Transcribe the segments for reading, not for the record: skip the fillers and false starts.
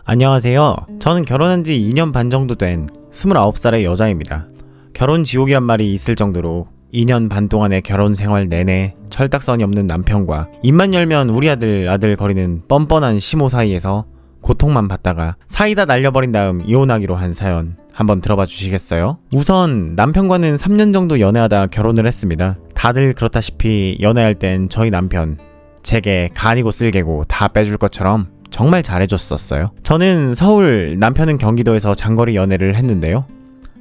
안녕하세요. 저는 결혼한 지 2년 반 정도 된 29살의 여자입니다. 결혼 지옥이란 말이 있을 정도로 2년 반 동안의 결혼 생활 내내 철딱선이 없는 남편과 입만 열면 우리 아들 거리는 뻔뻔한 시모 사이에서 고통만 받다가 사이다 날려버린 다음 이혼하기로 한 사연 한번 들어봐 주시겠어요? 우선 남편과는 3년 정도 연애하다 결혼을 했습니다. 다들 그렇다시피 연애할 땐 저희 남편 제게 간이고 쓸개고 다 빼줄 것처럼 정말 잘해줬었어요. 저는 서울, 남편은 경기도에서 장거리 연애를 했는데요.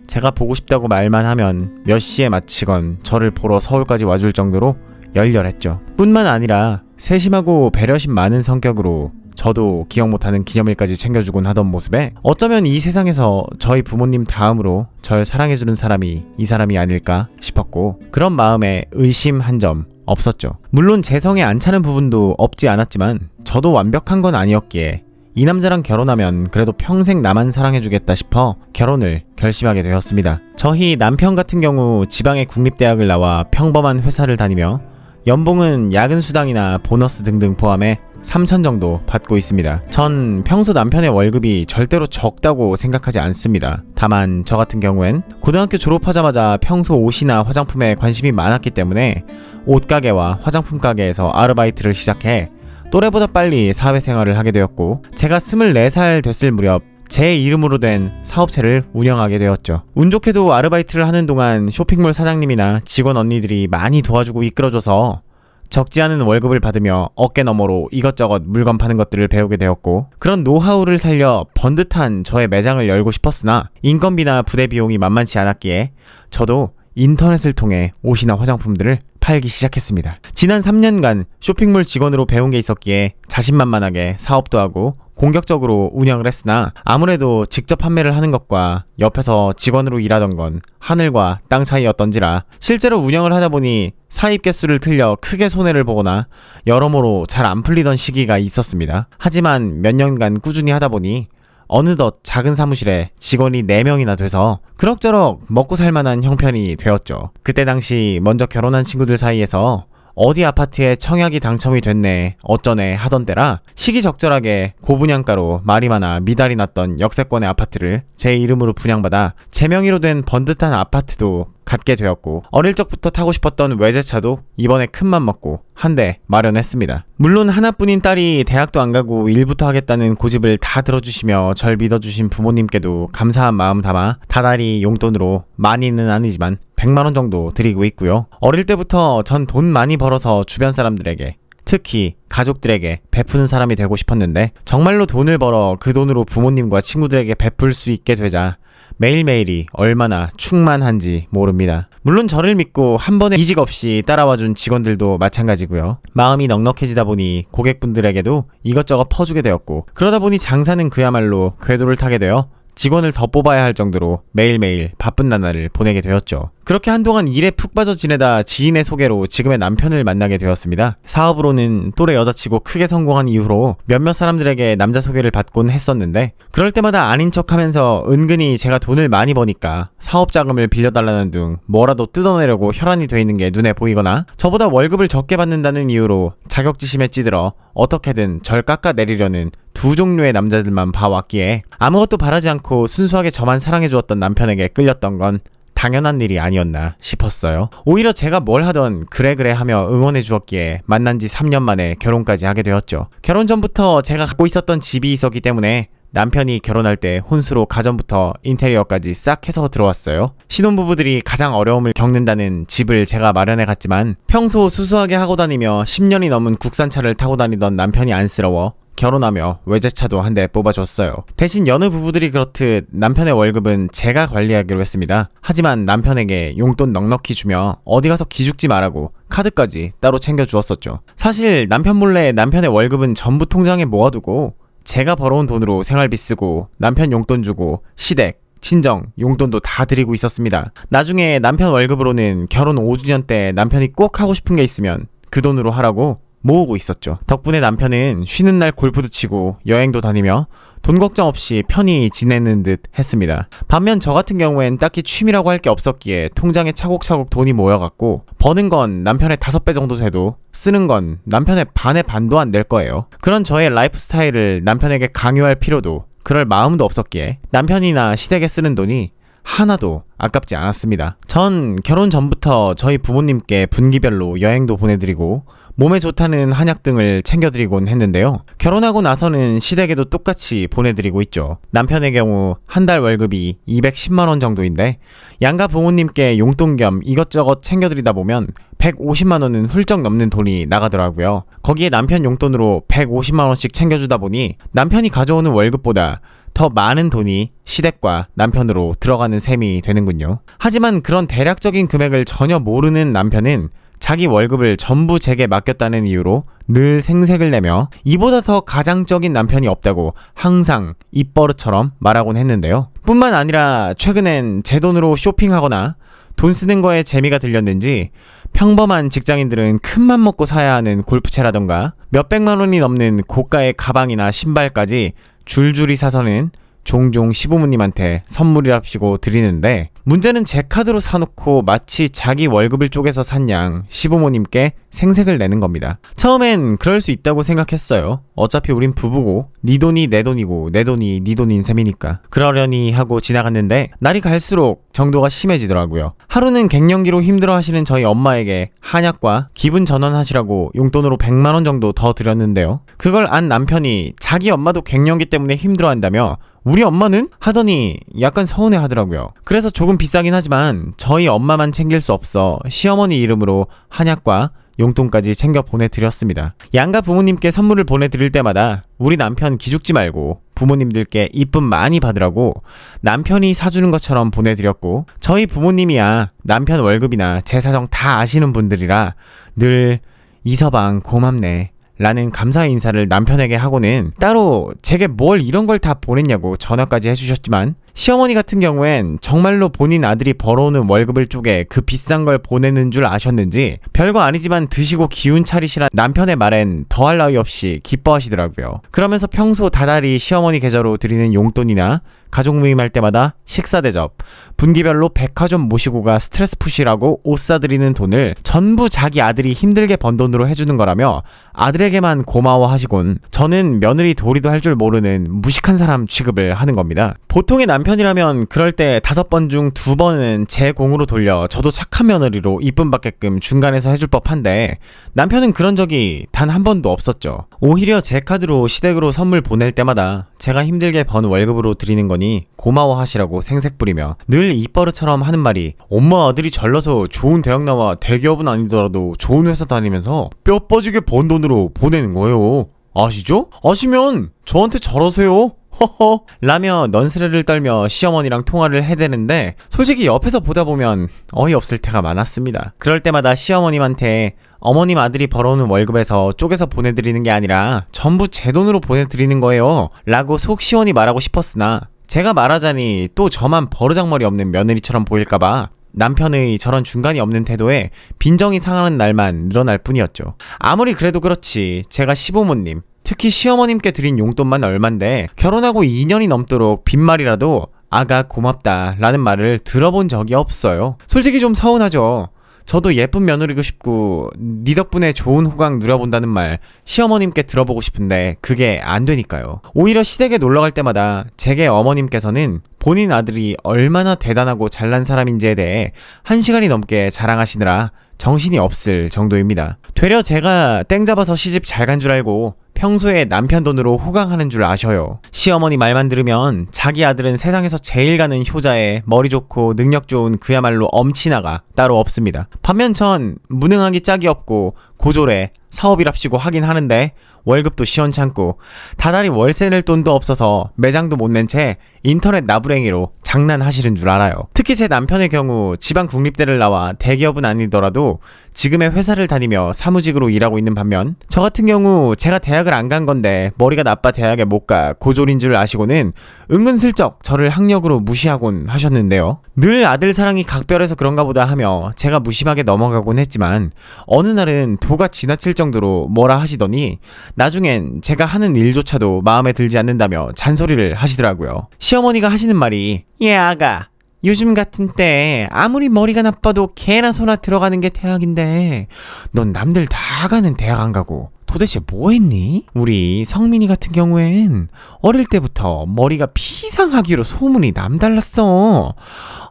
제가 보고 싶다고 말만 하면 몇 시에 마치건 저를 보러 서울까지 와줄 정도로 열렬했죠. 뿐만 아니라 세심하고 배려심 많은 성격으로 저도 기억 못하는 기념일까지 챙겨주곤 하던 모습에 어쩌면 이 세상에서 저희 부모님 다음으로 절 사랑해주는 사람이 이 사람이 아닐까 싶었고, 그런 마음에 의심 한 점 없었죠. 물론 제 성에 안 차는 부분도 없지 않았지만 저도 완벽한 건 아니었기에 이 남자랑 결혼하면 그래도 평생 나만 사랑해주겠다 싶어 결혼을 결심하게 되었습니다. 저희 남편 같은 경우 지방의 국립대학을 나와 평범한 회사를 다니며 연봉은 야근 수당이나 보너스 등등 포함해 3천 정도 받고 있습니다. 전 평소 남편의 월급이 절대로 적다고 생각하지 않습니다. 다만 저 같은 경우엔 고등학교 졸업하자마자 평소 옷이나 화장품에 관심이 많았기 때문에 옷가게와 화장품 가게에서 아르바이트를 시작해 또래보다 빨리 사회생활을 하게 되었고, 제가 24살 됐을 무렵 제 이름으로 된 사업체를 운영하게 되었죠. 운 좋게도 아르바이트를 하는 동안 쇼핑몰 사장님이나 직원 언니들이 많이 도와주고 이끌어줘서 적지 않은 월급을 받으며 어깨너머로 이것저것 물건 파는 것들을 배우게 되었고, 그런 노하우를 살려 번듯한 저의 매장을 열고 싶었으나 인건비나 부대 비용이 만만치 않았기에 저도 인터넷을 통해 옷이나 화장품들을 팔기 시작했습니다. 지난 3년간 쇼핑몰 직원으로 배운 게 있었기에 자신만만하게 사업도 하고 공격적으로 운영을 했으나, 아무래도 직접 판매를 하는 것과 옆에서 직원으로 일하던 건 하늘과 땅 차이였던지라 실제로 운영을 하다 보니 사입 개수를 틀려 크게 손해를 보거나 여러모로 잘 안 풀리던 시기가 있었습니다. 하지만 몇 년간 꾸준히 하다 보니 어느덧 작은 사무실에 직원이 4명이나 돼서 그럭저럭 먹고 살만한 형편이 되었죠. 그때 당시 먼저 결혼한 친구들 사이에서 어디 아파트에 청약이 당첨이 됐네 어쩌네 하던 때라 시기적절하게 고분양가로 말이 많아 미달이 났던 역세권의 아파트를 제 이름으로 분양받아 제 명의로 된 번듯한 아파트도 갖게 되었고, 어릴 적부터 타고 싶었던 외제차도 이번에 큰맘 먹고 한 대 마련했습니다. 물론 하나뿐인 딸이 대학도 안 가고 일부터 하겠다는 고집을 다 들어주시며 절 믿어주신 부모님께도 감사한 마음 담아 다달이 용돈으로 많이는 아니지만 100만원 정도 드리고 있고요. 어릴 때부터 전 돈 많이 벌어서 주변 사람들에게, 특히 가족들에게 베푸는 사람이 되고 싶었는데 정말로 돈을 벌어 그 돈으로 부모님과 친구들에게 베풀 수 있게 되자 매일매일이 얼마나 충만한지 모릅니다. 물론 저를 믿고 한 번에 이직 없이 따라와준 직원들도 마찬가지고요. 마음이 넉넉해지다 보니 고객분들에게도 이것저것 퍼주게 되었고, 그러다 보니 장사는 그야말로 궤도를 타게 되어 직원을 더 뽑아야 할 정도로 매일매일 바쁜 나날을 보내게 되었죠. 그렇게 한동안 일에 푹 빠져 지내다 지인의 소개로 지금의 남편을 만나게 되었습니다. 사업으로는 또래 여자치고 크게 성공한 이후로 몇몇 사람들에게 남자 소개를 받곤 했었는데, 그럴 때마다 아닌 척하면서 은근히 제가 돈을 많이 버니까 사업 자금을 빌려달라는 등 뭐라도 뜯어내려고 혈안이 돼 있는 게 눈에 보이거나 저보다 월급을 적게 받는다는 이유로 자격지심에 찌들어 어떻게든 절 깎아내리려는 두 종류의 남자들만 봐왔기에 아무것도 바라지 않고 순수하게 저만 사랑해주었던 남편에게 끌렸던 건 당연한 일이 아니었나 싶었어요. 오히려 제가 뭘 하던 그래 하며 응원해 주었기에 만난 지 3년 만에 결혼까지 하게 되었죠. 결혼 전부터 제가 갖고 있었던 집이 있었기 때문에 남편이 결혼할 때 혼수로 가전부터 인테리어까지 싹 해서 들어왔어요. 신혼부부들이 가장 어려움을 겪는다는 집을 제가 마련해 갔지만 평소 수수하게 하고 다니며 10년이 넘은 국산차를 타고 다니던 남편이 안쓰러워 결혼하며 외제차도 한 대 뽑아줬어요. 대신 여느 부부들이 그렇듯 남편의 월급은 제가 관리하기로 했습니다. 하지만 남편에게 용돈 넉넉히 주며 어디 가서 기죽지 말라고 카드까지 따로 챙겨주었었죠. 사실 남편 몰래 남편의 월급은 전부 통장에 모아두고 제가 벌어온 돈으로 생활비 쓰고 남편 용돈 주고 시댁, 친정, 용돈도 다 드리고 있었습니다. 나중에 남편 월급으로는 결혼 5주년 때 남편이 꼭 하고 싶은 게 있으면 그 돈으로 하라고 모으고 있었죠. 덕분에 남편은 쉬는 날 골프도 치고 여행도 다니며 돈 걱정 없이 편히 지내는 듯 했습니다. 반면 저 같은 경우엔 딱히 취미라고 할 게 없었기에 통장에 차곡차곡 돈이 모여갔고, 버는 건 남편의 5배 정도 돼도 쓰는 건 남편의 반의 반도 안 될 거예요. 그런 저의 라이프 스타일을 남편에게 강요할 필요도 그럴 마음도 없었기에 남편이나 시댁에 쓰는 돈이 하나도 아깝지 않았습니다. 전 결혼 전부터 저희 부모님께 분기별로 여행도 보내드리고 몸에 좋다는 한약 등을 챙겨드리곤 했는데요. 결혼하고 나서는 시댁에도 똑같이 보내드리고 있죠. 남편의 경우 한 달 월급이 210만 원 정도인데 양가 부모님께 용돈 겸 이것저것 챙겨드리다 보면 150만 원은 훌쩍 넘는 돈이 나가더라고요. 거기에 남편 용돈으로 150만 원씩 챙겨주다 보니 남편이 가져오는 월급보다 더 많은 돈이 시댁과 남편으로 들어가는 셈이 되는군요. 하지만 그런 대략적인 금액을 전혀 모르는 남편은 자기 월급을 전부 제게 맡겼다는 이유로 늘 생색을 내며 이보다 더 가장적인 남편이 없다고 항상 입버릇처럼 말하곤 했는데요. 뿐만 아니라 최근엔 제 돈으로 쇼핑하거나 돈 쓰는 거에 재미가 들렸는지 평범한 직장인들은 큰맘 먹고 사야 하는 골프채라던가 몇백만 원이 넘는 고가의 가방이나 신발까지 줄줄이 사서는 종종 시부모님한테 선물이랍시고 드리는데 문제는 제 카드로 사놓고 마치 자기 월급을 쪼개서 산 양 시부모님께 생색을 내는 겁니다. 처음엔 그럴 수 있다고 생각했어요. 어차피 우린 부부고 네 돈이 내 돈이고 내 돈이 네 돈인 셈이니까 그러려니 하고 지나갔는데 날이 갈수록 정도가 심해지더라고요. 하루는 갱년기로 힘들어하시는 저희 엄마에게 한약과 기분 전환하시라고 용돈으로 100만 원 정도 더 드렸는데요. 그걸 안 남편이 자기 엄마도 갱년기 때문에 힘들어한다며 우리 엄마는? 하더니 약간 서운해 하더라고요. 그래서 조금 비싸긴 하지만 저희 엄마만 챙길 수 없어 시어머니 이름으로 한약과 용돈까지 챙겨 보내드렸습니다. 양가 부모님께 선물을 보내드릴 때마다 우리 남편 기죽지 말고 부모님들께 이쁨 많이 받으라고 남편이 사주는 것처럼 보내드렸고 저희 부모님이야 남편 월급이나 제 사정 다 아시는 분들이라 늘 이서방 고맙네 라는 감사의 인사를 남편에게 하고는 따로 제게 뭘 이런 걸 다 보냈냐고 전화까지 해주셨지만 시어머니 같은 경우엔 정말로 본인 아들이 벌어오는 월급을 쪼개 그 비싼 걸 보내는 줄 아셨는지 별거 아니지만 드시고 기운 차리시라 남편의 말엔 더할 나위 없이 기뻐하시더라고요. 그러면서 평소 다달이 시어머니 계좌로 드리는 용돈이나 가족 모임할 때마다 식사 대접, 분기별로 백화점 모시고 가 스트레스 푸시라고 옷 사드리는 돈을 전부 자기 아들이 힘들게 번 돈으로 해주는 거라며 아들에게만 고마워하시곤 저는 며느리 도리도 할 줄 모르는 무식한 사람 취급을 하는 겁니다. 보통의 남편이라면 그럴 때 5번 중 2번은 제 공으로 돌려 저도 착한 며느리로 이쁨 받게끔 중간에서 해줄 법한데 남편은 그런 적이 단 한 번도 없었죠. 오히려 제 카드로 시댁으로 선물 보낼 때마다 제가 힘들게 번 월급으로 드리는 거니 고마워하시라고 생색 부리며 늘 입버릇처럼 하는 말이 엄마 아들이 잘나서 좋은 대학 나와 대기업은 아니더라도 좋은 회사 다니면서 뼈 빠지게 번 돈으로 보내는 거예요. 아시죠? 아시면 저한테 잘하세요. 허허 라며 넌스레를 떨며 시어머니랑 통화를 해대는데 솔직히 옆에서 보다 보면 어이없을 때가 많았습니다. 그럴 때마다 시어머님한테 어머님 아들이 벌어오는 월급에서 쪼개서 보내드리는 게 아니라 전부 제 돈으로 보내드리는 거예요 라고 속 시원히 말하고 싶었으나 제가 말하자니 또 저만 버르장머리 없는 며느리처럼 보일까봐 남편의 저런 중간이 없는 태도에 빈정이 상하는 날만 늘어날 뿐이었죠. 아무리 그래도 그렇지 제가 시부모님 특히 시어머님께 드린 용돈만 얼만데 결혼하고 2년이 넘도록 빈말이라도 아가 고맙다 라는 말을 들어본 적이 없어요. 솔직히 좀 서운하죠. 저도 예쁜 며느리고 싶고 네 덕분에 좋은 호강 누려본다는 말 시어머님께 들어보고 싶은데 그게 안 되니까요. 오히려 시댁에 놀러갈 때마다 제게 어머님께서는 본인 아들이 얼마나 대단하고 잘난 사람인지에 대해 1시간이 넘게 자랑하시느라 정신이 없을 정도입니다. 되려 제가 땡 잡아서 시집 잘 간 줄 알고 평소에 남편 돈으로 호강하는 줄 아셔요. 시어머니 말만 들으면 자기 아들은 세상에서 제일 가는 효자에 머리 좋고 능력 좋은 그야말로 엄친아가 따로 없습니다. 반면 전 무능하기 짝이 없고 고졸에 사업이랍시고 하긴 하는데 월급도 시원찮고 다달이 월세 낼 돈도 없어서 매장도 못 낸 채 인터넷 나부랭이로 장난하시는 줄 알아요. 특히 제 남편의 경우 지방 국립대를 나와 대기업은 아니더라도 지금의 회사를 다니며 사무직으로 일하고 있는 반면 저 같은 경우 제가 대학을 안 간 건데 머리가 나빠 대학에 못 가 고졸인 줄 아시고는 은근슬쩍 저를 학력으로 무시하곤 하셨는데요. 늘 아들 사랑이 각별해서 그런가 보다 하며 제가 무심하게 넘어가곤 했지만 어느 날은 도가 지나칠 정도로 뭐라 하시더니 나중엔 제가 하는 일조차도 마음에 들지 않는다며 잔소리를 하시더라고요. 시어머니가 하시는 말이 아가 요즘 같은 때 아무리 머리가 나빠도 개나 소나 들어가는 게 대학인데 넌 남들 다 가는 대학 안 가고 도대체 뭐 했니? 우리 성민이 같은 경우엔 어릴 때부터 머리가 피상하기로 소문이 남달랐어.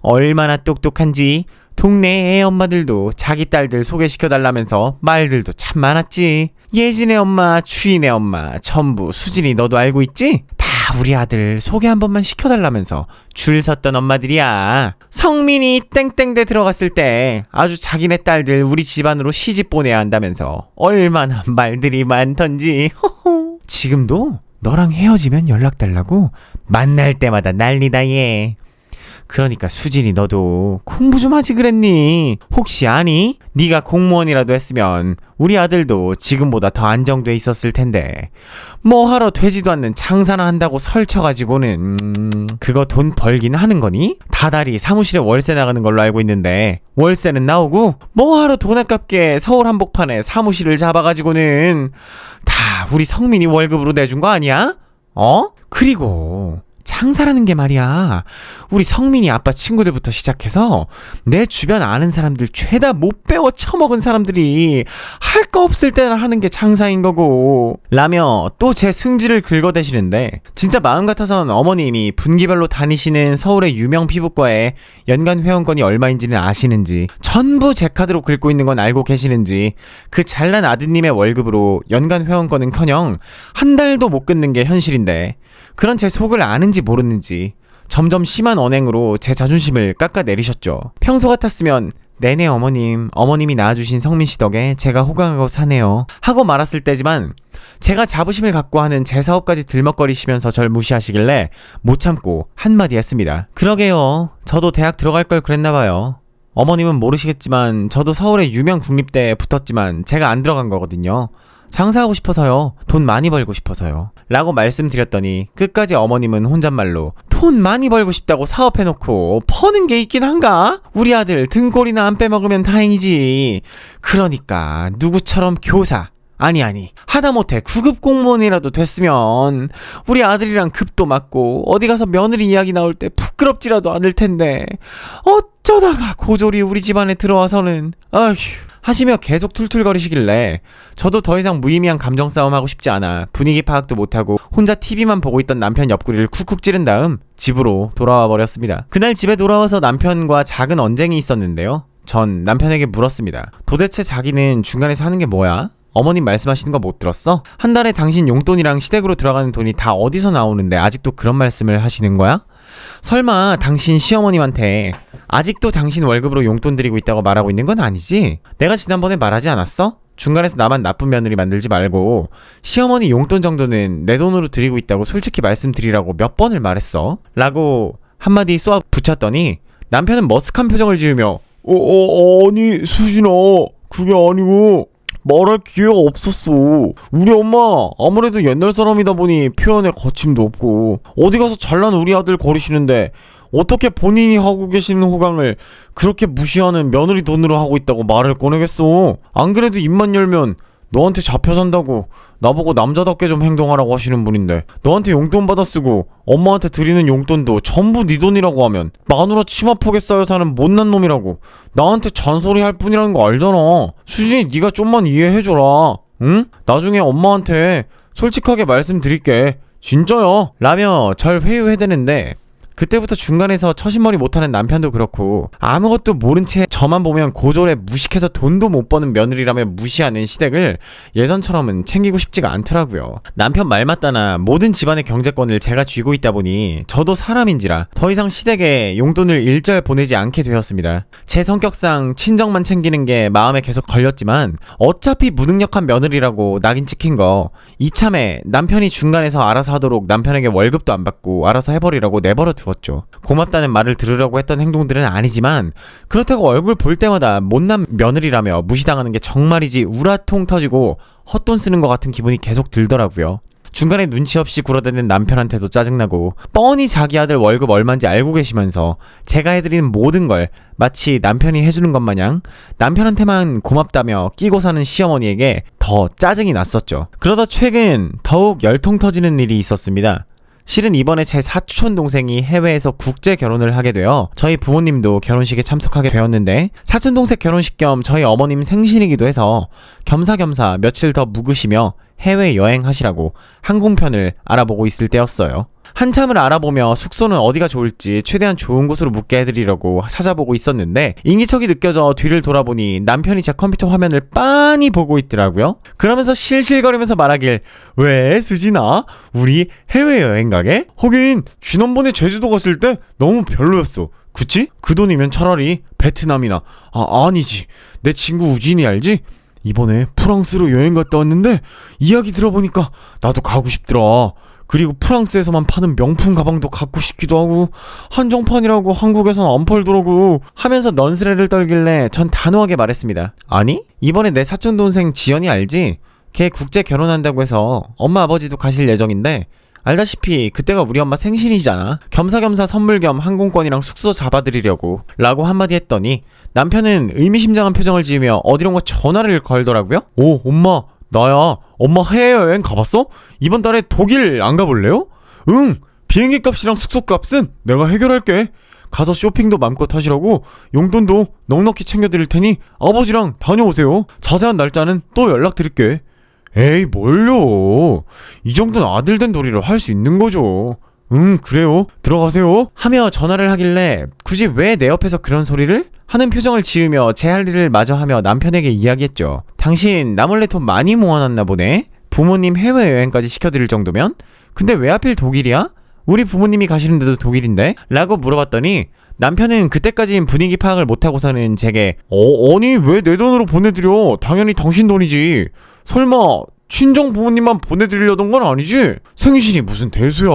얼마나 똑똑한지 동네 애 엄마들도 자기 딸들 소개시켜달라면서 말들도 참 많았지. 예진의 엄마, 추인의 엄마, 전부 수진이 너도 알고 있지? 다 우리 아들 소개 한 번만 시켜달라면서 줄 섰던 엄마들이야. 성민이 땡땡대 들어갔을 때 아주 자기네 딸들 우리 집안으로 시집 보내야 한다면서 얼마나 말들이 많던지. 지금도 너랑 헤어지면 연락 달라고 만날 때마다 난리다 얘. 그러니까 수진이 너도 공부 좀 하지 그랬니? 혹시 아니? 네가 공무원이라도 했으면 우리 아들도 지금보다 더 안정돼 있었을 텐데 뭐 하러 되지도 않는 장사나 한다고 설쳐가지고는 그거 돈 벌긴 하는 거니? 다달이 사무실에 월세 나가는 걸로 알고 있는데 월세는 나오고 뭐 하러 돈 아깝게 서울 한복판에 사무실을 잡아가지고는 다 우리 성민이 월급으로 내준 거 아니야? 그리고 장사라는 게 말이야, 우리 성민이 아빠 친구들부터 시작해서 내 주변 아는 사람들 죄다 못 배워 처먹은 사람들이 할 거 없을 때나 하는 게 장사인 거고 라며 또 제 승질을 긁어대시는데, 진짜 마음 같아선 어머님이 분기별로 다니시는 서울의 유명 피부과에 연간 회원권이 얼마인지는 아시는지, 전부 제 카드로 긁고 있는 건 알고 계시는지, 그 잘난 아드님의 월급으로 연간 회원권은커녕 한 달도 못 끊는 게 현실인데 그런 제 속을 아는지 모르는지 점점 심한 언행으로 제 자존심을 깎아내리셨죠. 평소 같았으면 네네 어머님이 낳아주신 성민씨 덕에 제가 호강하고 사네요 하고 말았을 때지만, 제가 자부심을 갖고 하는 제 사업까지 들먹거리시면서 절 무시하시길래 못 참고 한마디 했습니다. 그러게요, 저도 대학 들어갈 걸 그랬나봐요. 어머님은 모르시겠지만 저도 서울의 유명 국립대에 붙었지만 제가 안 들어간 거거든요. 장사하고 싶어서요. 돈 많이 벌고 싶어서요. 라고 말씀드렸더니 끝까지 어머님은 혼잣말로 돈 많이 벌고 싶다고 사업해놓고 퍼는 게 있긴 한가? 우리 아들 등골이나 안 빼먹으면 다행이지. 그러니까 누구처럼 교사, 아니 하다못해 9급 공무원이라도 됐으면 우리 아들이랑 급도 맞고 어디 가서 며느리 이야기 나올 때 부끄럽지라도 않을 텐데 어쩌다가 고졸이 우리 집안에 들어와서는 아휴 하시며 계속 툴툴거리시길래 저도 더 이상 무의미한 감정 싸움하고 싶지 않아 분위기 파악도 못하고 혼자 TV만 보고 있던 남편 옆구리를 쿡쿡 찌른 다음 집으로 돌아와 버렸습니다. 그날 집에 돌아와서 남편과 작은 언쟁이 있었는데요. 전 남편에게 물었습니다. 도대체 자기는 중간에서 하는 게 뭐야? 어머님 말씀하시는 거 못 들었어? 한 달에 당신 용돈이랑 시댁으로 들어가는 돈이 다 어디서 나오는데 아직도 그런 말씀을 하시는 거야? 설마 당신 시어머님한테 아직도 당신 월급으로 용돈 드리고 있다고 말하고 있는 건 아니지? 내가 지난번에 말하지 않았어? 중간에서 나만 나쁜 며느리 만들지 말고 시어머니 용돈 정도는 내 돈으로 드리고 있다고 솔직히 말씀드리라고 몇 번을 말했어? 라고 한마디 쏘아 붙였더니 남편은 머쓱한 표정을 지으며 아니 수진아, 그게 아니고 말할 기회가 없었어. 우리 엄마 아무래도 옛날 사람이다 보니 표현에 거침도 없고 어디 가서 잘난 우리 아들 거리시는데 어떻게 본인이 하고 계시는 호강을 그렇게 무시하는 며느리 돈으로 하고 있다고 말을 꺼내겠어. 안 그래도 입만 열면 너한테 잡혀 산다고 나보고 남자답게 좀 행동하라고 하시는 분인데, 너한테 용돈 받아 쓰고 엄마한테 드리는 용돈도 전부 네 돈이라고 하면 마누라 치마폭에 쌓여 사는 못난 놈이라고 나한테 잔소리 할 뿐이라는 거 알잖아. 수진이 네가 좀만 이해해줘라. 응? 나중에 엄마한테 솔직하게 말씀드릴게. 진짜야. 라며 절 회유해대는데, 그때부터 중간에서 처신머리 못하는 남편도 그렇고 아무것도 모른 채 저만 보면 고졸에 무식해서 돈도 못 버는 며느리라며 무시하는 시댁을 예전처럼은 챙기고 싶지가 않더라고요. 남편 말 맞다나 모든 집안의 경제권을 제가 쥐고 있다 보니 저도 사람인지라 더 이상 시댁에 용돈을 일절 보내지 않게 되었습니다. 제 성격상 친정만 챙기는 게 마음에 계속 걸렸지만 어차피 무능력한 며느리라고 낙인 찍힌 거 이참에 남편이 중간에서 알아서 하도록 남편에게 월급도 안 받고 알아서 해버리라고 내버려 두었죠. 고맙다는 말을 들으려고 했던 행동들은 아니지만 그렇다고 얼굴 볼 때마다 못난 며느리라며 무시당하는 게 정말이지 우라통 터지고 헛돈 쓰는 것 같은 기분이 계속 들더라고요. 중간에 눈치 없이 굴어대는 남편한테도 짜증나고 뻔히 자기 아들 월급 얼마인지 알고 계시면서 제가 해드리는 모든 걸 마치 남편이 해주는 것 마냥 남편한테만 고맙다며 끼고 사는 시어머니에게 더 짜증이 났었죠. 그러다 최근 더욱 열통 터지는 일이 있었습니다. 실은 이번에 제 사촌 동생이 해외에서 국제 결혼을 하게 되어 저희 부모님도 결혼식에 참석하게 되었는데, 사촌 동생 결혼식 겸 저희 어머님 생신이기도 해서 겸사겸사 며칠 더 묵으시며 해외 여행하시라고 항공편을 알아보고 있을 때였어요. 한참을 알아보며 숙소는 어디가 좋을지 최대한 좋은 곳으로 묵게 해드리려고 찾아보고 있었는데, 인기척이 느껴져 뒤를 돌아보니 남편이 제 컴퓨터 화면을 빤히 보고 있더라고요. 그러면서 실실거리면서 말하길, 왜 수진아? 우리 해외여행 가게? 하긴 지난번에 제주도 갔을 때 너무 별로였어. 그치? 그 돈이면 차라리 베트남이나, 아니지, 내 친구 우진이 알지? 이번에 프랑스로 여행 갔다 왔는데 이야기 들어보니까 나도 가고 싶더라. 그리고 프랑스에서만 파는 명품 가방도 갖고 싶기도 하고, 한정판이라고 한국에선 안 팔더라고 하면서 넌스레를 떨길래 전 단호하게 말했습니다. 아니? 이번에 내 사촌 동생 지연이 알지? 걔 국제 결혼한다고 해서 엄마 아버지도 가실 예정인데, 알다시피 그때가 우리 엄마 생신이잖아. 겸사겸사 선물 겸 항공권이랑 숙소 잡아드리려고 라고 한마디 했더니 남편은 의미심장한 표정을 지으며 어디론가 전화를 걸더라고요. 오, 엄마, 나야. 엄마 해외여행 가봤어? 이번 달에 독일 안 가볼래요? 응, 비행기 값이랑 숙소 값은 내가 해결할게. 가서 쇼핑도 맘껏 하시라고 용돈도 넉넉히 챙겨드릴 테니 아버지랑 다녀오세요. 자세한 날짜는 또 연락드릴게. 에이, 뭘요? 이 정도는 아들 된 도리를 할 수 있는 거죠. 응, 그래요. 들어가세요. 하며 전화를 하길래 굳이 왜 내 옆에서 그런 소리를? 하는 표정을 지으며 제 할 일을 마저 하며 남편에게 이야기했죠. 당신 나 몰래 돈 많이 모아놨나 보네? 부모님 해외여행까지 시켜드릴 정도면? 근데 왜 하필 독일이야? 우리 부모님이 가시는데도 독일인데? 라고 물어봤더니 남편은 그때까진 분위기 파악을 못하고서는 제게 아니 왜 내 돈으로 보내드려? 당연히 당신 돈이지. 설마 친정 부모님만 보내드리려던 건 아니지? 생신이 무슨 대수야?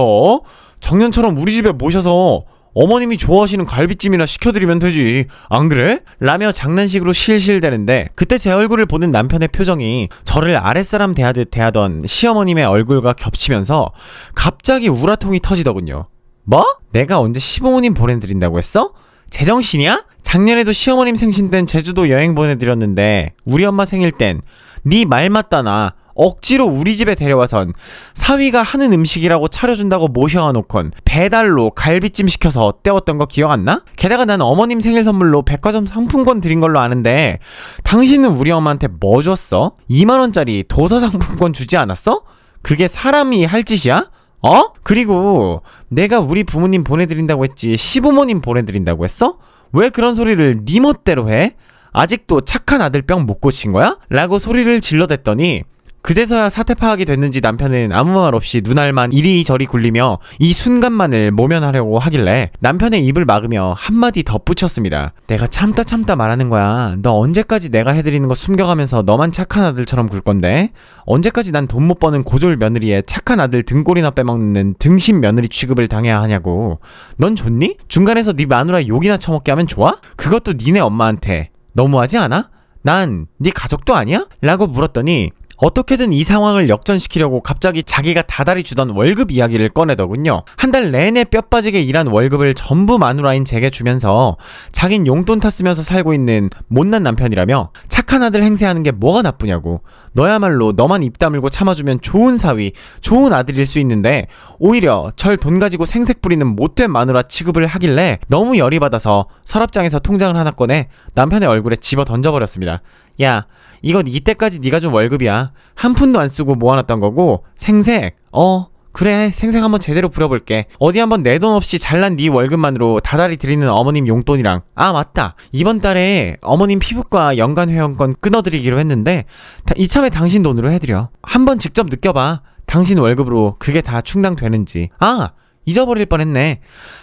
작년처럼 우리 집에 모셔서 어머님이 좋아하시는 갈비찜이나 시켜드리면 되지, 안 그래? 라며 장난식으로 실실대는데, 그때 제 얼굴을 보는 남편의 표정이 저를 아랫사람 대하듯 대하던 시어머님의 얼굴과 겹치면서 갑자기 우라통이 터지더군요. 뭐? 내가 언제 시부모님 보내드린다고 했어? 제정신이야? 작년에도 시어머님 생신 땐 제주도 여행 보내드렸는데 우리 엄마 생일 땐 네 말 맞다 나 억지로 우리 집에 데려와선 사위가 하는 음식이라고 차려준다고 모셔와놓곤 배달로 갈비찜 시켜서 때웠던 거 기억 안 나? 게다가 난 어머님 생일 선물로 백화점 상품권 드린 걸로 아는데 당신은 우리 엄마한테 뭐 줬어? 2만원짜리 도서 상품권 주지 않았어? 그게 사람이 할 짓이야? 그리고 내가 우리 부모님 보내드린다고 했지 시부모님 보내드린다고 했어? 왜 그런 소리를 네 멋대로 해? 아직도 착한 아들 병 못 고친 거야? 라고 소리를 질러댔더니 그제서야 사태 파악이 됐는지 남편은 아무 말 없이 눈알만 이리저리 굴리며 이 순간만을 모면하려고 하길래 남편의 입을 막으며 한마디 덧붙였습니다. 내가 참다 말하는 거야. 너 언제까지 내가 해드리는 거 숨겨가면서 너만 착한 아들처럼 굴 건데? 언제까지 난 돈 못 버는 고졸 며느리에 착한 아들 등골이나 빼먹는 등신 며느리 취급을 당해야 하냐고. 넌 좋니? 중간에서 네 마누라 욕이나 처먹게 하면 좋아? 그것도 니네 엄마한테. 너무하지 않아? 난 네 가족도 아니야? 라고 물었더니 어떻게든 이 상황을 역전시키려고 갑자기 자기가 다달이 주던 월급 이야기를 꺼내더군요. 한 달 내내 뼈 빠지게 일한 월급을 전부 마누라인 제게 주면서 자긴 용돈 탔으면서 살고 있는 못난 남편이라며 착한 아들 행세하는 게 뭐가 나쁘냐고. 너야말로 너만 입 다물고 참아주면 좋은 사위, 좋은 아들일 수 있는데 오히려 절 돈 가지고 생색 부리는 못된 마누라 취급을 하길래 너무 열이 받아서 서랍장에서 통장을 하나 꺼내 남편의 얼굴에 집어 던져버렸습니다. 야, 이건 이때까지 네가 준 월급이야. 한 푼도 안 쓰고 모아놨던 거고 생색. 그래, 생색 한번 제대로 부려볼게. 어디 한번 내 돈 없이 잘난 네 월급만으로 다달이 드리는 어머님 용돈이랑, 맞다, 이번 달에 어머님 피부과 연간 회원권 끊어드리기로 했는데 이참에 당신 돈으로 해드려. 한번 직접 느껴봐. 당신 월급으로 그게 다 충당되는지. 잊어버릴 뻔했네.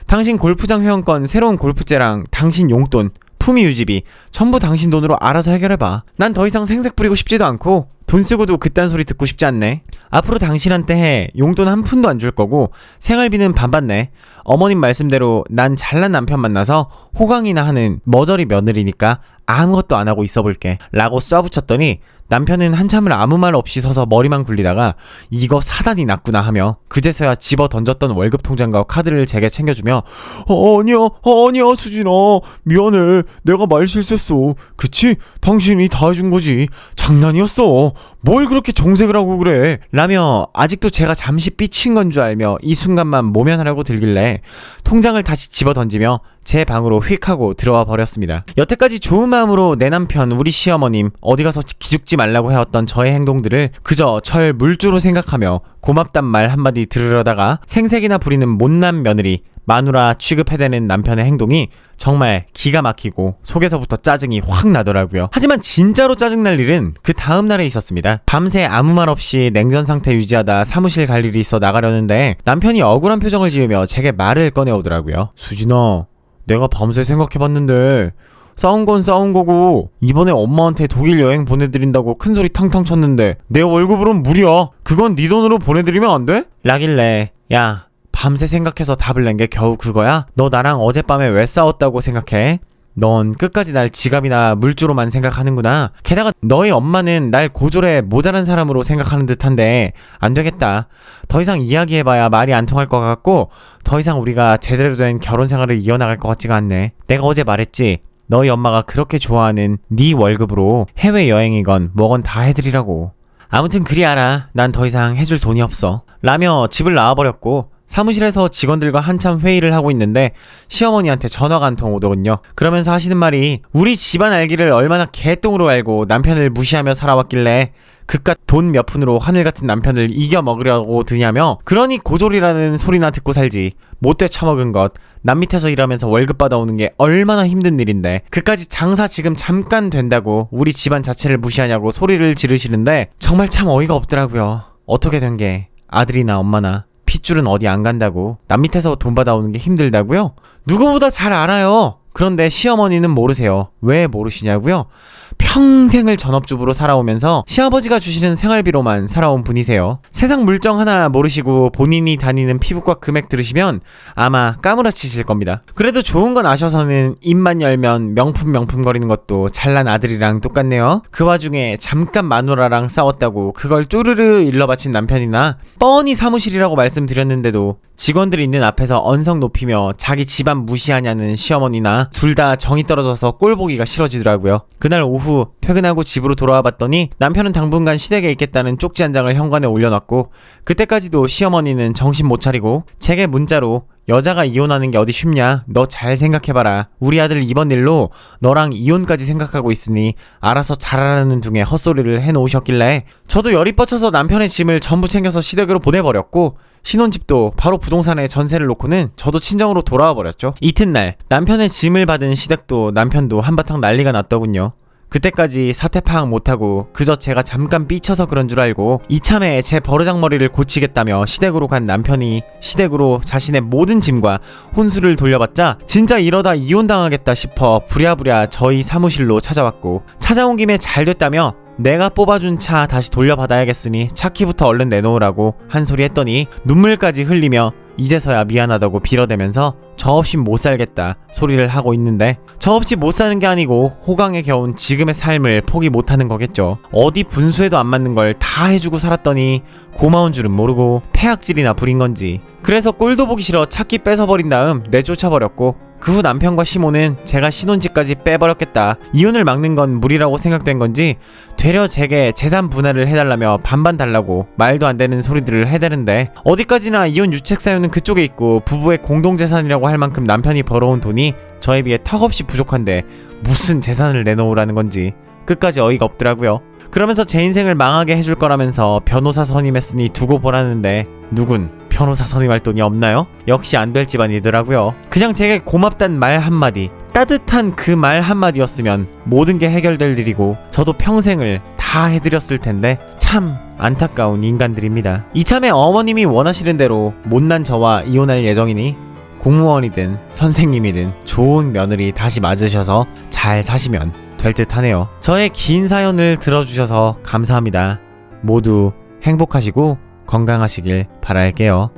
당신 골프장 회원권, 새로운 골프채랑 당신 용돈, 품위 유지비 전부 당신 돈으로 알아서 해결해봐. 난 더 이상 생색 부리고 싶지도 않고 돈 쓰고도 그딴 소리 듣고 싶지 않네. 앞으로 당신한테 해. 용돈 한 푼도 안 줄 거고 생활비는 반반 내. 어머님 말씀대로 난 잘난 남편 만나서 호강이나 하는 머저리 며느리니까 아무것도 안 하고 있어 볼게 라고 쏴붙였더니 남편은 한참을 아무 말 없이 서서 머리만 굴리다가 이거 사단이 났구나 하며 그제서야 집어 던졌던 월급 통장과 카드를 제게 챙겨주며 아니야 수진아, 미안해, 내가 말 실수했어. 그치? 당신이 다 해준 거지. 장난이었어. 뭘 그렇게 정색을 하고 그래 라며 아직도 제가 잠시 삐친 건 줄 알며 이 순간만 모면하려고 들길래 통장을 다시 집어 던지며 제 방으로 휙 하고 들어와 버렸습니다. 여태까지 좋은 마음으로 내 남편, 우리 시어머님 어디 가서 기죽지 말라고 해왔던 저의 행동들을 그저 절 물주로 생각하며 고맙단 말 한마디 들으려다가 생색이나 부리는 못난 며느리, 마누라 취급해대는 남편의 행동이 정말 기가 막히고 속에서부터 짜증이 확 나더라고요. 하지만 진짜로 짜증날 일은 그 다음 날에 있었습니다. 밤새 아무 말 없이 냉전 상태 유지하다 사무실 갈 일이 있어 나가려는데 남편이 억울한 표정을 지으며 제게 말을 꺼내오더라고요. 수진아, 내가 밤새 생각해봤는데 싸운 건 싸운 거고 이번에 엄마한테 독일 여행 보내드린다고 큰소리 탕탕 쳤는데 내 월급으론 무리야. 그건 네 돈으로 보내드리면 안 돼? 라길래 야, 밤새 생각해서 답을 낸 게 겨우 그거야? 너 나랑 어젯밤에 왜 싸웠다고 생각해? 넌 끝까지 날 지갑이나 물주로만 생각하는구나. 게다가 너희 엄마는 날 고졸에 모자란 사람으로 생각하는 듯한데 안 되겠다. 더 이상 이야기해봐야 말이 안 통할 것 같고 더 이상 우리가 제대로 된 결혼 생활을 이어나갈 것 같지가 않네. 내가 어제 말했지. 너희 엄마가 그렇게 좋아하는 네 월급으로 해외여행이건 뭐건 다 해드리라고. 아무튼 그리 알아. 난 더 이상 해줄 돈이 없어 라며 집을 나와버렸고 사무실에서 직원들과 한참 회의를 하고 있는데 시어머니한테 전화가 한 통 오더군요. 그러면서 하시는 말이 우리 집안 알기를 얼마나 개똥으로 알고 남편을 무시하며 살아왔길래 그깟 돈 몇 푼으로 하늘같은 남편을 이겨먹으려고 드냐며 그러니 고졸이라는 소리나 듣고 살지. 못돼 처먹은 것, 남 밑에서 일하면서 월급 받아오는 게 얼마나 힘든 일인데 그까지 장사 지금 잠깐 된다고 우리 집안 자체를 무시하냐고 소리를 지르시는데 정말 참 어이가 없더라고요. 어떻게 된 게 아들이나 엄마나 핏줄은 어디 안 간다고 남 밑에서 돈 받아오는 게 힘들다고요? 누구보다 잘 알아요. 그런데 시어머니는 모르세요. 왜 모르시냐고요? 평생을 전업주부로 살아오면서 시아버지가 주시는 생활비로만 살아온 분이세요. 세상 물정 하나 모르시고 본인이 다니는 피부과 금액 들으시면 아마 까무라치실 겁니다. 그래도 좋은 건 아셔서는 입만 열면 명품 거리는 것도 잘난 아들이랑 똑같네요. 그 와중에 잠깐 마누라랑 싸웠다고 그걸 쪼르르 일러바친 남편이나 뻔히 사무실이라고 말씀드렸는데도 직원들 있는 앞에서 언성 높이며 자기 집안 무시하냐는 시어머니나 둘 다 정이 떨어져서 꼴 보기가 싫어지더라고요. 그날 오후 퇴근하고 집으로 돌아와 봤더니 남편은 당분간 시댁에 있겠다는 쪽지 한 장을 현관에 올려놨고 그때까지도 시어머니는 정신 못 차리고 제게 문자로 여자가 이혼하는 게 어디 쉽냐? 너 잘 생각해봐라. 우리 아들 이번 일로 너랑 이혼까지 생각하고 있으니 알아서 잘하라는 둥에 헛소리를 해놓으셨길래 저도 열이 뻗쳐서 남편의 짐을 전부 챙겨서 시댁으로 보내버렸고 신혼집도 바로 부동산에 전세를 놓고는 저도 친정으로 돌아와 버렸죠. 이튿날 남편의 짐을 받은 시댁도 남편도 한바탕 난리가 났더군요. 그때까지 사태 파악 못하고 그저 제가 잠깐 삐쳐서 그런 줄 알고 이참에 제 버르장머리를 고치겠다며 시댁으로 간 남편이 시댁으로 자신의 모든 짐과 혼수를 돌려받자 진짜 이러다 이혼당하겠다 싶어 부랴부랴 저희 사무실로 찾아왔고 찾아온 김에 잘 됐다며 내가 뽑아준 차 다시 돌려받아야겠으니 차 키부터 얼른 내놓으라고 한 소리 했더니 눈물까지 흘리며 이제서야 미안하다고 빌어대면서 저 없이 못 살겠다 소리를 하고 있는데 저 없이 못 사는 게 아니고 호강에 겨운 지금의 삶을 포기 못하는 거겠죠. 어디 분수에도 안 맞는 걸 다 해주고 살았더니 고마운 줄은 모르고 폐악질이나 부린 건지 그래서 꼴도 보기 싫어 차키 뺏어버린 다음 내쫓아버렸고 그 후 남편과 시모는 제가 신혼집까지 빼버렸겠다. 이혼을 막는 건 무리라고 생각된 건지 되려 제게 재산 분할을 해달라며 반반 달라고 말도 안 되는 소리들을 해대는데 어디까지나 이혼 유책 사유는 그쪽에 있고 부부의 공동재산이라고 할 만큼 남편이 벌어온 돈이 저에 비해 턱없이 부족한데 무슨 재산을 내놓으라는 건지 끝까지 어이가 없더라고요. 그러면서 제 인생을 망하게 해줄 거라면서 변호사 선임했으니 두고 보라는데 누군 변호사 선임할 돈이 없나요? 역시 안 될 집안이더라고요. 그냥 제게 고맙단 말 한마디, 따뜻한 그 말 한마디였으면 모든 게 해결될 일이고 저도 평생을 다 해드렸을 텐데 참 안타까운 인간들입니다. 이참에 어머님이 원하시는 대로 못난 저와 이혼할 예정이니 공무원이든 선생님이든 좋은 며느리 다시 맞으셔서 잘 사시면 될 듯 하네요. 저의 긴 사연을 들어주셔서 감사합니다. 모두 행복하시고 건강하시길 바랄게요.